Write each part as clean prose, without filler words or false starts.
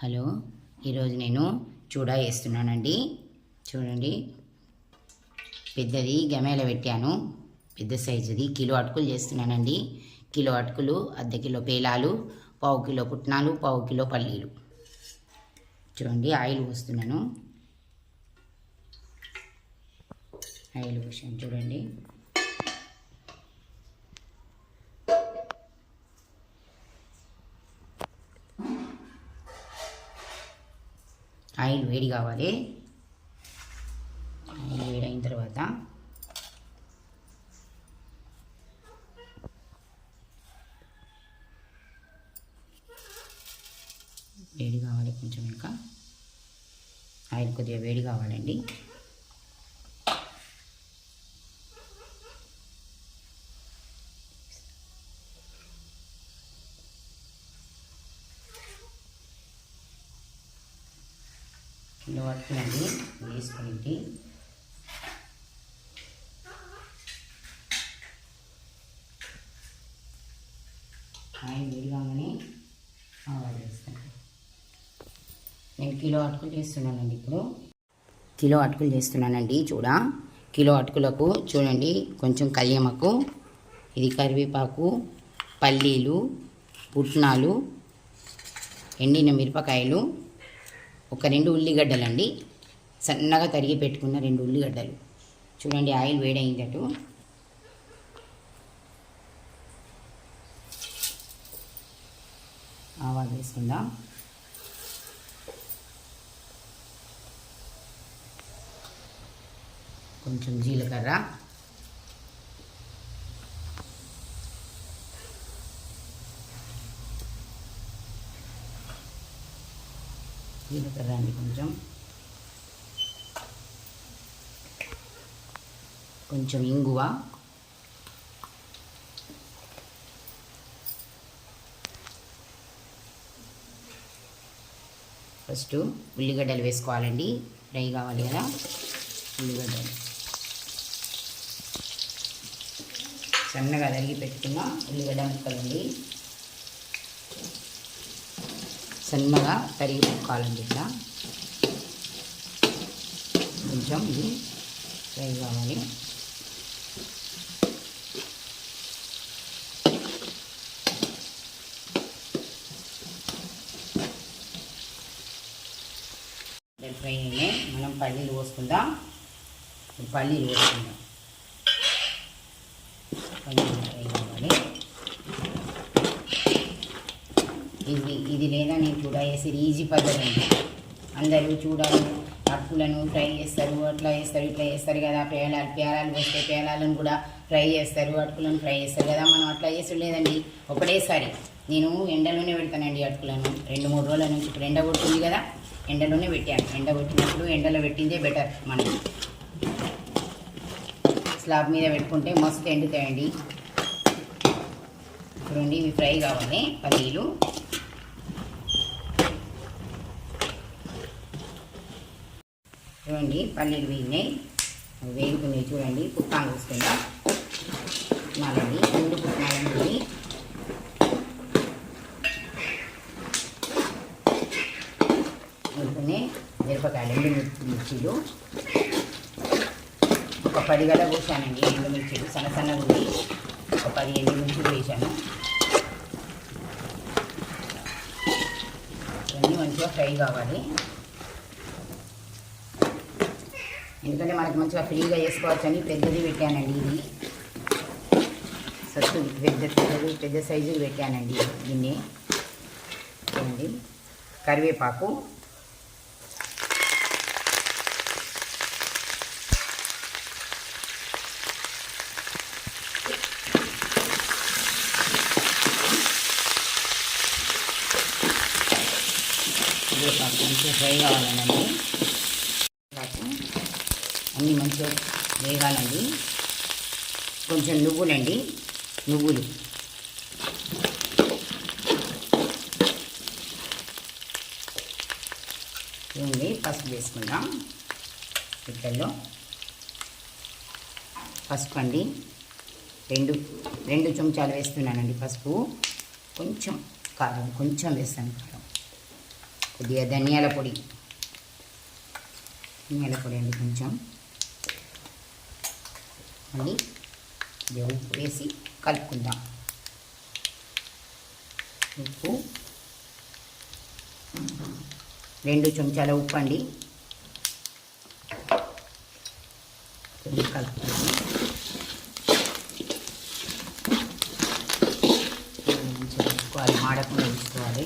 Hello, ఈరోజు నేను చూడా వేస్తున్నానండి. చూడండి, పెద్దది గమేల పెట్టాను, పెద్ద సైజుది. కిలో అటుకులు చేస్తున్నానండి. కిలో అటుకులు, అర్ధ కిలో పేలాలు, పావు కిలో పుట్నాలు, పావు కిలో పల్లీలు. చూడండి, ఆయిల్ పోస్తున్నాను. ఆయిల్ పోసాను చూడండి. ఆయిల్ వేడి కావాలి. ఆయిల్ వేడైన తర్వాత వేడి కావాలి కొంచెం. ఇంకా ఆయిల్ కొద్దిగా వేడి కావాలండి. కిలో అటుకులండి వేసుకొని ఆయిల్ వేడిగానే ఆవాలు వేస్తాను. నేను కిలో అటుకులు చేస్తున్నానండి. ఇప్పుడు కిలో అటుకులు చేస్తున్నానండి. కిలో అటుకులకు చూడండి, కొంచెం కళ్యమకు, ఇది కరివేపాకు, పల్లీలు, పుట్నాలు, ఎండిన మిరపకాయలు, ఒక 2 ఉల్లిగడ్డలండి, సన్నగా తరిగి పెట్టుకున్న 2 ఉల్లిగడ్డలు. చూడండి, ఆయిల్ వేడైందట. ఆవాలు వేసుకుందాం. కొంచెం జీలకర్ర, అండి, కొంచెం ఇంగువ, ఫస్ట్ ఉల్లిగడ్డలు వేసుకోవాలండి. ఫ్రై కావాలి కదా. ఉల్లిగడ్డలు సన్నగా తరిగి పెట్టుకున్న ఉల్లిగడ్డ ముక్కలండి, సన్నగా తరిగి పెట్టుకోవాలండి. ఇట్లా కొంచెం ఇది ఫ్రై కావాలి. ఫ్రై అయినాయి. మనం పల్లీలు పోసుకుందాం. పల్లీలు పోసుకుందాం. పల్లీలు ఫ్రై కావాలి. ఇది లేదా నేను చూడ వేసేది ఈజీ పద్ధతి అండి. అందరూ చూడాలి, అటుకులను ఫ్రై చేస్తారు, అట్లా చేస్తారు, ఇట్లా చేస్తారు కదా. పేలాలు వస్తే పేలాలను కూడా ఫ్రై చేస్తారు, అటుకులను ఫ్రై చేస్తారు కదా. మనం అట్లా చేసి లేదండి. ఒకటేసారి నేను ఎండలోనే పెడతానండి అటుకులను. 2-3 రోజుల నుంచి. ఇప్పుడు ఎండ కొట్టింది కదా, ఎండలోనే పెట్టాను. ఎండ కొట్టినప్పుడు ఎండలో పెట్టిందే బెటర్. మనం స్లాబ్ మీద పెట్టుకుంటే మస్తు ఎండుతాయండి. చూడండి, ఇవి ఫ్రై కావాలి. పల్లీలు చూడండి, పల్లీలు వేగుతున్నాయి. చూడండి, పుట్నాలు వేసుకుందాం. పుట్నాలండి, 2 పుట్నాలండి. వేసుకునే మిరపకాయలు, ఎండుమిర్చీలు ఒక 10 గడ్డ పోసానండి. ఎండుమిర్చీలు సన్నగా ఉంది. ఒక 10 ఎండుమిర్చీలు వేసాను. ఇవన్నీ మంచిగా ఫ్రై కావాలి. ఎందుకంటే మనకు మంచిగా ఫ్రీగా చేసుకోవచ్చు అని పెద్దది పెట్టానండి. ఇది సత్తు పెద్ద సైజులు పెట్టానండి. దీన్ని చూడండి. కరివేపాకు, మంచిగా ఫ్రై కావాలండి. అన్నీ మంచిగా వేగాలండి. కొంచెం నువ్వులండి, నువ్వులు చూడండి. పసుపు వేసుకుందాం. ఇట్లలో పసుపు అండి, 2 చెంచాలు వేస్తున్నానండి పసుపు. కొంచెం కారం, కొంచెం వేస్తాను కారం. కొద్దిగా ధనియాల పొడి అండి కొంచెం, మళ్ళీ ఉప్పు వేసి కలుపుకుందాం. ఉప్పు 2 చెంచాల ఉప్పు అండి, కలుపుకుందాం. మంచిగా కలుపుకోవాలి, మాడకుండా వేసుకోవాలి.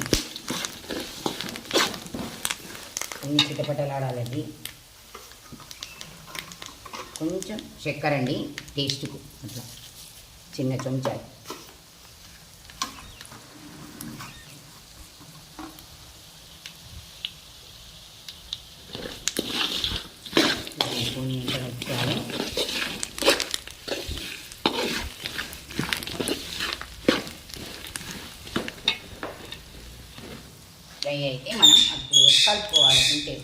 కొన్ని చిటపటలాడాలండి. కొంచెం చక్కెర అండి టేస్ట్కు, అట్లా చిన్న చెంచాలు. కలుపుకోవాలి. ఫ్రై అయితే మనం అప్పుడు కలుపుకోవాలి. అంటే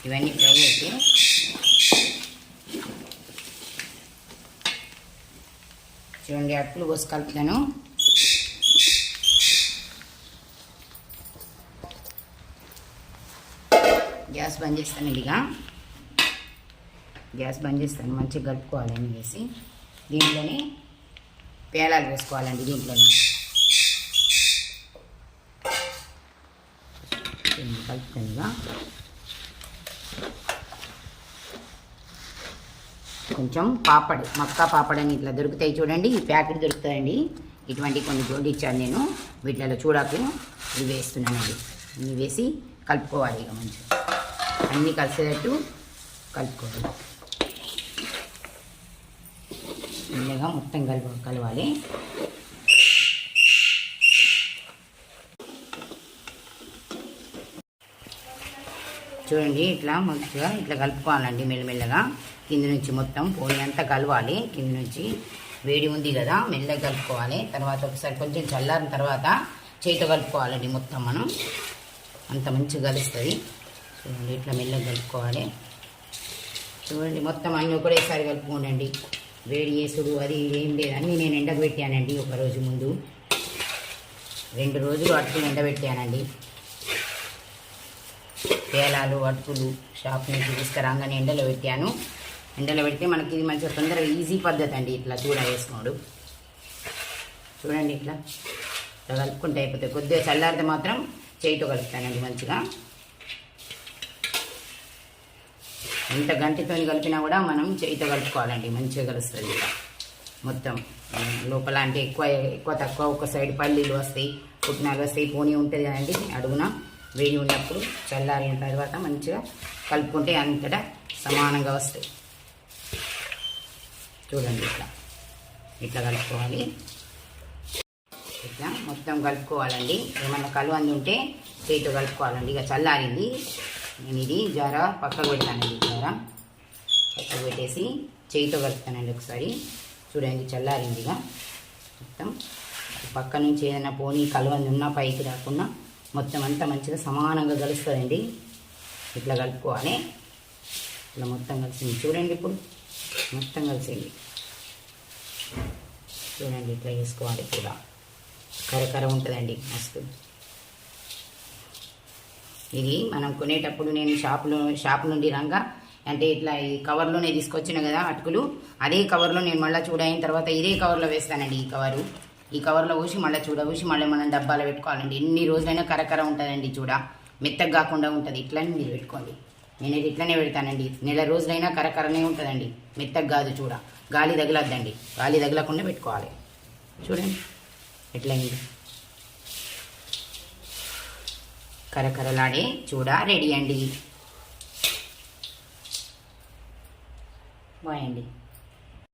ఇవన్నీ ఫ్రై అయితే చూడండి, అటుకులు కోసి కలుపుతాను. గ్యాస్ బంద్ చేస్తానండి. గ్యాస్ బంద్ చేస్తాను. మంచిగా కలుపుకోవాలని వేసి దీంట్లోనే పేలాలు పోసుకోవాలండి. దీంట్లోనే కలుపుతానుగా. కొంచెం పాపడ్, మక్కా పాపడ్ అని ఇట్లా దొరుకుతాయి చూడండి, ఈ ప్యాకెట్ దొరుకుతాయండి. ఇటువంటి కొన్ని జోడించాను నేను. వీటిలో చూడాకు ఇవి వేస్తున్నానండి. ఇవి వేసి కలుపుకోవాలి. ఇక మంచిగా అన్నీ కలిసేటట్టు కలుపుకోవాలి. మెల్లగా మొత్తం కలవాలి. చూడండి, ఇట్లా మంచిగా ఇట్లా కలుపుకోవాలండి. మెల్లమెల్లగా కింద నుంచి మొత్తం పోనీ అంతా కలవాలి. కింద నుంచి వేడి ఉంది కదా, మెల్లగా కలుపుకోవాలి. తర్వాత ఒకసారి కొంచెం చల్లారిన తర్వాత చేతితో కలుపుకోవాలండి. మొత్తం మనం అంత మంచిగా కలుస్తుంది. చూడండి, ఇట్లా మెల్లగా కలుపుకోవాలి. చూడండి, మొత్తం అన్నీ ఒకటేసారి కలుపుకోండి. వేడి చేసుడు అది ఏం లేదు, అన్నీ నేను ఎండకు పెట్టానండి. ఒకరోజు ముందు 2 రోజులు అటుకులు ఎండబెట్టానండి. పేలాలు అటుకులు షాప్ నుంచి తీసుకురాగానే ఎండలో పెట్టాను. ఎండలో పెడితే మనకి ఇది మంచిగా తొందరగా ఈజీ పద్ధతి అండి. ఇట్లా చూడ వేసుకోడు. చూడండి, ఇట్లా కలుపుకుంటే అయిపోతాయి. కొద్దిగా చల్లారితే మాత్రం చేయితో కలుపుతానండి. మంచిగా ఎంత గంటితో కలిపినా కూడా మనం చేయితో కలుపుకోవాలండి. మంచిగా కలుస్తుంది. ఇలా మొత్తం లోపల అంటే ఎక్కువ తక్కువ ఒక సైడ్ పల్లీలు వస్తాయి, పుట్నాలు వస్తాయి, పోనీ ఉంటుంది కదండి అడుగున. వేడి ఉన్నప్పుడు చల్లారిన తర్వాత మంచిగా కలుపుకుంటే అంతటా సమానంగా వస్తాయి. చూడండి, ఇట్లా కలుపుకోవాలి. ఇట్లా మొత్తం కలుపుకోవాలండి. ఏమన్నా కలువంది ఉంటే చేతితో కలుపుకోవాలండి. ఇక చల్లారింది. నేను ఇది జర పక్కకు పెడతానండి. జర పక్కకు పెట్టేసి చేతితో కలుపుతానండి ఒకసారి. చూడండి, చల్లారింది. ఇక మొత్తం పక్క నుంచి ఏదైనా పోనీ కలువంది ఉన్నా పైకి రాకుండా మొత్తం అంతా మంచిగా సమానంగా కలుస్తుందండి. ఇట్లా కలుపుకోవాలి. ఇట్లా మొత్తం కలిసింది. చూడండి, ఇప్పుడు మొత్తం కలిసింది. చూడండి, ఇట్లా వేసుకోవాలి. కూడా కరకర ఉంటుందండి మస్తు. ఇది మనం కొనేటప్పుడు నేను షాప్ నుండి రంగా అంటే ఇట్లా ఈ కవర్లోనే తీసుకొచ్చిన కదా అటుకులు, అదే కవర్లో నేను మళ్ళీ చూడైన తర్వాత ఇదే కవర్లో వేస్తానండి. ఈ కవర్లో ఊసి మళ్ళీ మళ్ళీ మనం డబ్బాలో పెట్టుకోవాలండి. ఎన్ని రోజులైనా కరకర ఉంటుందండి. చూడ మెత్తగా కాకుండా ఉంటుంది. ఇట్లని మీరు పెట్టుకోండి. నేనైతే ఇట్లనే పెడతానండి. నెల రోజులైనా కరకరనే ఉంటుందండి. మెత్తగా కాదు. చూడ గాలి తగలద్దండి. గాలి తగలకుండా పెట్టుకోవాలి. చూడండి, ఎట్లయింది. కరకరలాడే చూడ రెడీ అండి. బాయ్ అండి.